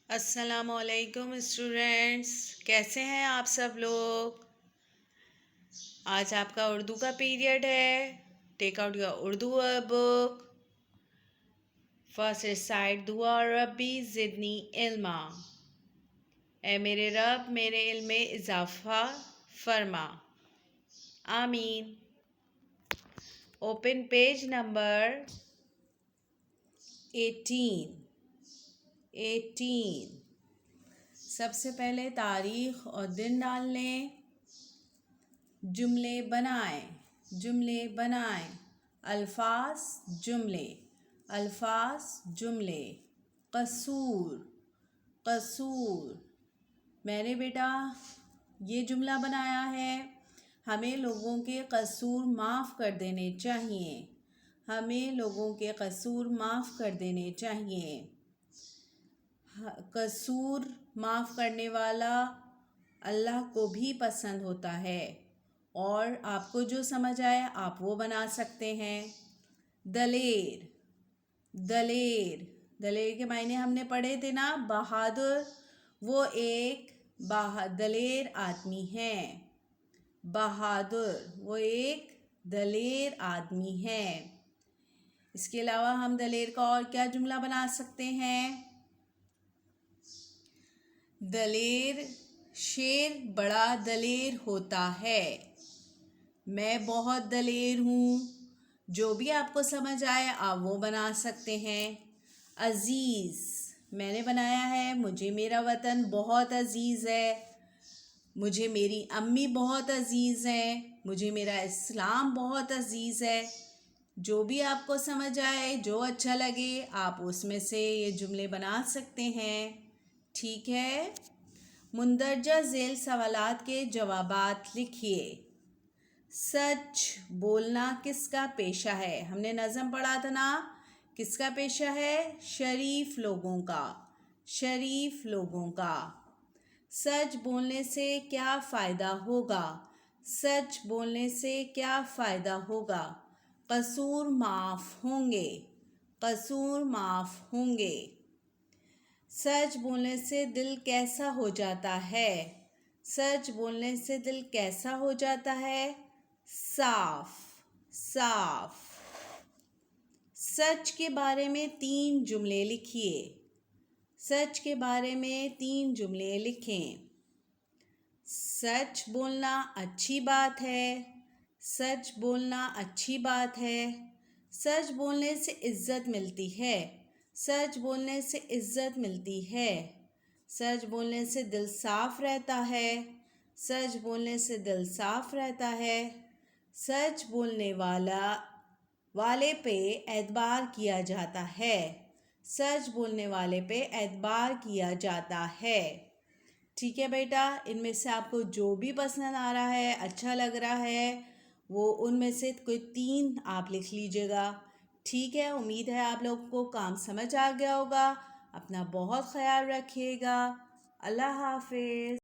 अस्सलामुअलैकुम स्टूडेंट्स, कैसे हैं आप सब लोग। आज आपका उर्दू का पीरियड है। Take out your Urdu book. First recite दुआ रब्बी ज़िदनी इल्मा। ए मेरे रब, मेरे इल्म में इजाफ़ा फरमा। आमीन। Open page number 18। सबसे पहले तारीख और दिन डाल लें। जुमले बनाएं। अल्फाज जुमले। कसूर। मैंने बेटा ये जुमला बनाया है। हमें लोगों के कसूर माफ़ कर देने चाहिए। कसूर माफ़ करने वाला अल्लाह को भी पसंद होता है। और आपको जो समझ आए आप वो बना सकते हैं। दलेर के मायने हमने पढ़े थे ना। बहादुर, वो एक दलेर आदमी है। दलेर आदमी है। इसके अलावा हम दलेर का और क्या जुमला बना सकते हैं। दलेर, शेर बड़ा दलेर होता है। मैं बहुत दलेर हूँ। जो भी आपको समझ आए आप वो बना सकते हैं। अज़ीज़, मैंने बनाया है मुझे मेरा वतन बहुत अज़ीज़ है। मुझे मेरी अम्मी बहुत अज़ीज़ हैं। मुझे मेरा इस्लाम बहुत अज़ीज़ है। जो भी आपको समझ आए, जो अच्छा लगे, आप उसमें से ये जुमले बना सकते हैं। ठीक है। मुंदरजा झेल सवालात के जवाबात लिखिए। सच बोलना किसका पेशा है। हमने नज़म पढ़ा था ना। किसका पेशा है। शरीफ लोगों का। सच बोलने से क्या फ़ायदा होगा। कसूर माफ़ होंगे। सच बोलने से दिल कैसा हो जाता है। साफ। सच के बारे में 3 जुमले लिखें। सच बोलना अच्छी बात है। सच बोलने से इज्जत मिलती है। सच बोलने से दिल साफ रहता है। सच बोलने वाले पे एतबार किया जाता है। ठीक है बेटा, इनमें से आपको जो भी पसंद आ रहा है, अच्छा लग रहा है, वो उनमें से कोई 3 आप लिख लीजिएगा। ठीक है। उम्मीद है आप लोगों को काम समझ आ गया होगा। अपना बहुत ख्याल रखिएगा। अल्लाह हाफिज़।